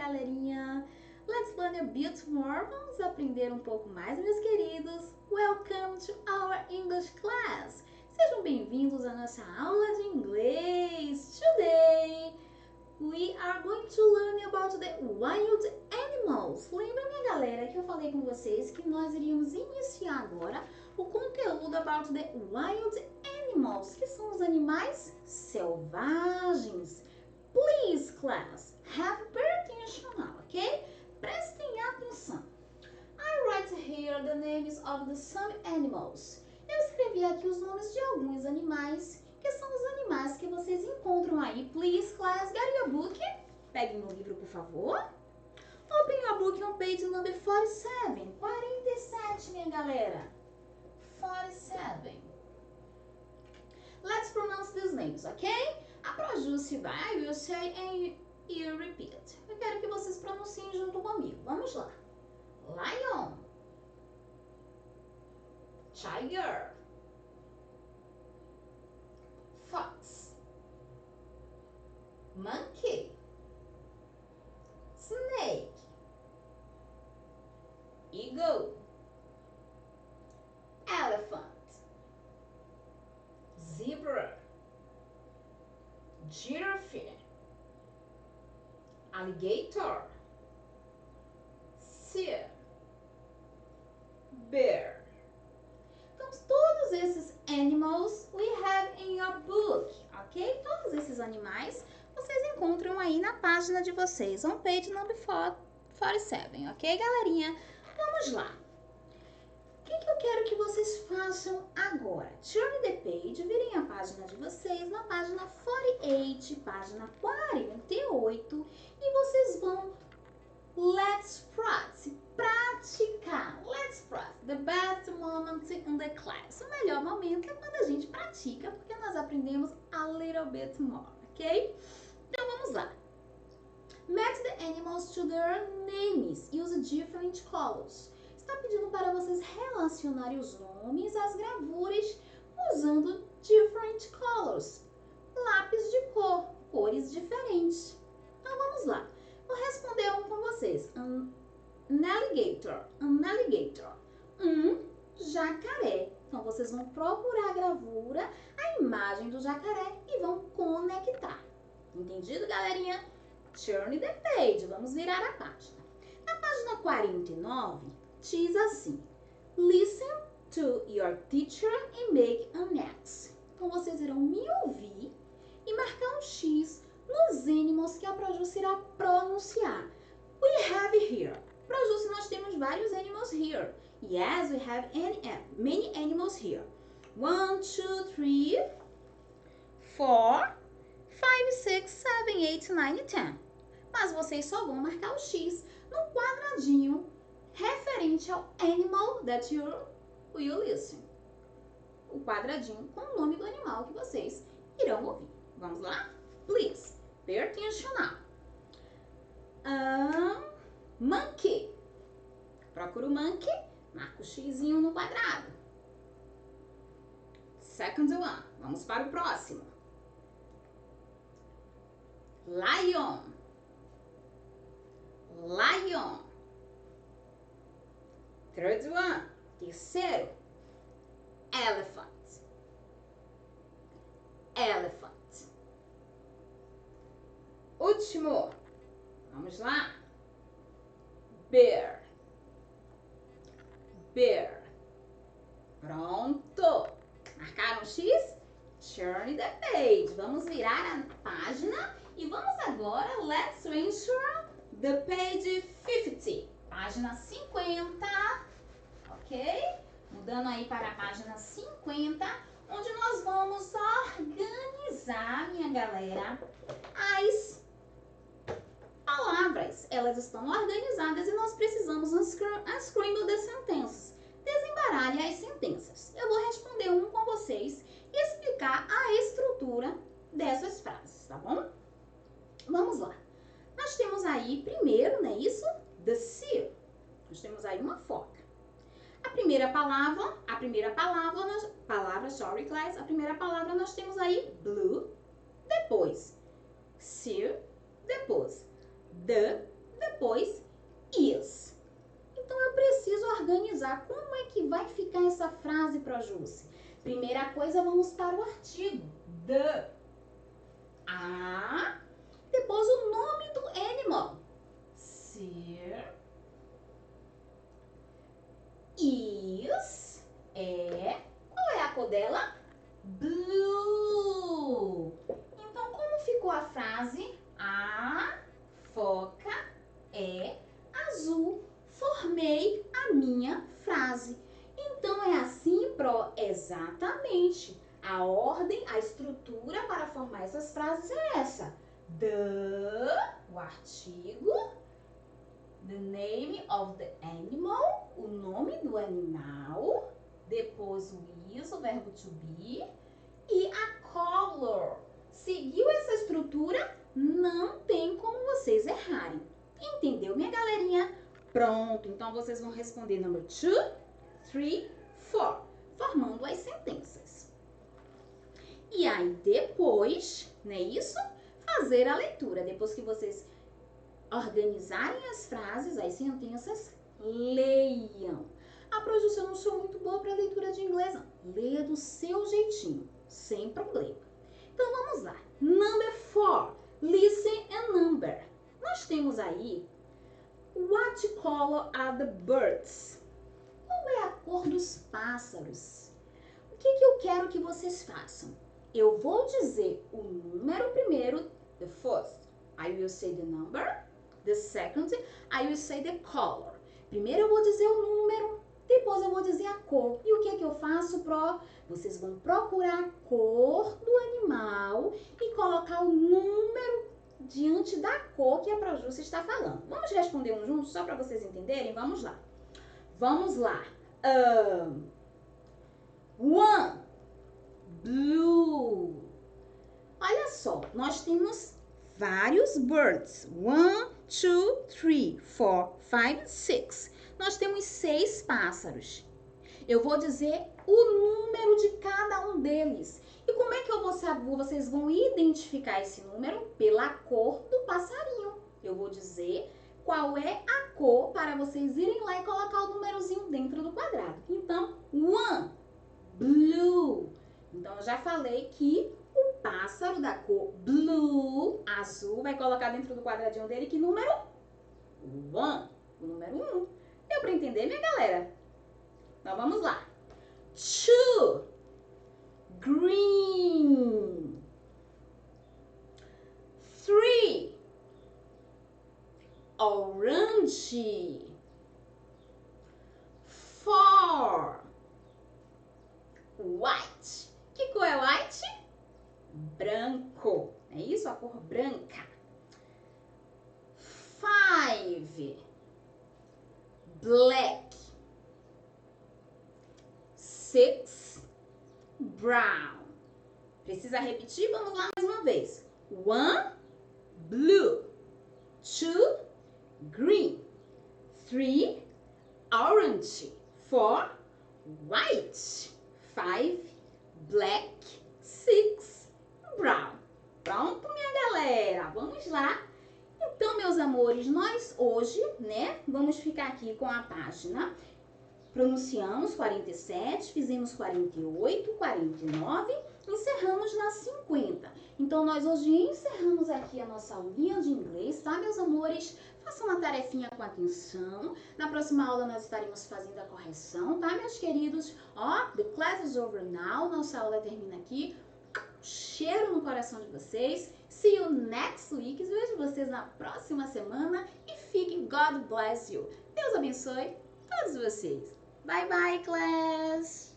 galerinha? Let's learn a bit more. Vamos aprender um pouco mais, meus queridos. Welcome to our English class. Sejam bem-vindos à nossa aula de inglês. Today, we are going to learn about the wild animals. Lembra, minha galera, que eu falei com vocês que nós iríamos iniciar agora o conteúdo about the wild animals, que são os animais selvagens. Please, class, have very attention now, ok? Prestem atenção. I write here the names of the some animals. Eu escrevi aqui os nomes de alguns animais, que são os animais que vocês encontram aí. Please, class, get your book. Peguem o livro, por favor. Open your book on page number 47. 47, minha galera. 47. Let's pronounce these names, ok? A Projuce vai, I will say and you repeat. Eu quero que vocês pronunciem junto comigo. Vamos lá. Lion, tiger, fox, monkey, snake, eagle, elephant, zebra, giraffe, alligator, seal, bear. Então, todos esses animals we have in your book, ok? Todos esses animais vocês encontram aí na página de vocês, on page number 47, ok, galerinha? Vamos lá. O que eu quero que vocês façam agora? Turn the page, virem a página de vocês, na página 48, página 48, e vocês vão let's practice, praticar. Let's practice. The best moment in the class. O melhor momento é quando a gente pratica, porque nós aprendemos a little bit more, ok? Então vamos lá. Match the animals to their names. Use different colors. Está pedindo para vocês relacionarem os nomes às gravuras usando different colors. Lápis de cor, cores diferentes. Então vamos lá. Vou responder um com vocês. An alligator, jacaré. Então vocês vão procurar a gravura, a imagem do jacaré e vão conectar. Entendido, galerinha? Turn the page. Vamos virar a página. Na página 49, diz assim: Listen to your teacher and make an X. Então vocês irão me ouvir e marcar um X nos animals que a Projuce irá pronunciar. We have here. Projuce, nós temos vários animals here. Yes, we have many animals here. 1, 2, 3, 4, 5, 6, 7, 8, 9 e 10. Mas vocês só vão marcar o X no quadradinho referente ao animal that you will listen. O quadradinho com o nome do animal que vocês irão ouvir. Vamos lá? Please, pay attention now. Monkey. Procura o monkey, marca o xizinho no quadrado. Second one. Vamos para o próximo. Lion. Third one. Terceiro. Elephant. Último. Vamos lá. Bear. Pronto. Marcaram o X? Turn the page. Vamos virar a página e vamos agora, let's ensure the page 50. Página 50, ok? Mudando aí para a página 50, onde nós vamos organizar, minha galera, as palavras. Elas estão organizadas e nós precisamos unscramble the sentences. Desembaralhe as sentenças. Eu vou responder um com vocês e explicar a estrutura dessas frases, tá bom? Vamos lá. Nós temos aí, primeiro, não é isso? The seal. Nós temos aí uma foca. A primeira palavra nós temos aí blue, depois seal, depois the, depois is. Então, eu preciso organizar como é que vai ficar essa frase, Projúcia. Primeira coisa, vamos para o artigo. The. A. Depois o nome do animal. Sir. Is. É. Qual é a cor dela? Blue. Então, como ficou a frase? A foca é azul. Formei a minha frase. Então, é assim, Pro? Exatamente. A ordem, a estrutura para formar essas frases é essa. The, o artigo. The name of the animal, o nome do animal. Depois o is, o verbo to be. E a color. Seguiu essa estrutura? Não tem como vocês errarem. Entendeu, minha galerinha? Pronto, então vocês vão responder number 2, 3, 4, formando as sentenças. E aí depois, não é isso? Fazer a leitura. Depois que vocês organizarem as frases, as sentenças, leiam. Ah, Projúcia, eu não sou muito boa para leitura de inglês. Não. Leia do seu jeitinho, sem problema. Então vamos lá. Number 4. Listen and number. Nós temos aí what color are the birds? Qual é a cor dos pássaros? O que eu quero que vocês façam? Eu vou dizer o número primeiro, the first. I will say the number. The second, I will say the color. Primeiro eu vou dizer o número, depois eu vou dizer a cor. E o que eu faço, Pro? Vocês vão procurar a cor do animal e colocar o número diante da cor que a Projúcia está falando. Vamos responder um junto, só para vocês entenderem? Vamos lá. Vamos lá. One. Blue. Olha só, nós temos vários birds. 1, 2, 3, 4, 5, 6. Nós temos 6 pássaros. Eu vou dizer o número de cada um deles. E como é que eu vou saber? Vocês vão identificar esse número pela cor do passarinho. Eu vou dizer qual é a cor para vocês irem lá e colocar o númerozinho dentro do quadrado. Então, 1, blue. Então, eu já falei que o pássaro da cor blue, azul, vai colocar dentro do quadradinho dele que número? 1, o número 1. Deu para entender, minha galera? Então, vamos lá. 2, green. 3, orange. 4, white. Que cor é white? Branco. É isso? A cor branca. 5, black. 6, brown. Precisa repetir? Vamos lá mais uma vez. 1, blue. 2, green. 3, orange. 4, white. 5, black. 6, brown. Pronto, minha galera? Vamos lá. Então, meus amores, nós hoje, né, vamos ficar aqui com a página. Pronunciamos 47, fizemos 48, 49, encerramos na 50. Então, nós hoje encerramos aqui a nossa aulinha de inglês, tá, meus amores? Façam uma tarefinha com atenção. Na próxima aula, nós estaremos fazendo a correção, tá, meus queridos? Ó, the class is over now. Nossa aula termina aqui. Cheiro no coração de vocês. See you next week. Vejo vocês na próxima semana. E fiquem, God bless you. Deus abençoe todos vocês. Bye, bye, class!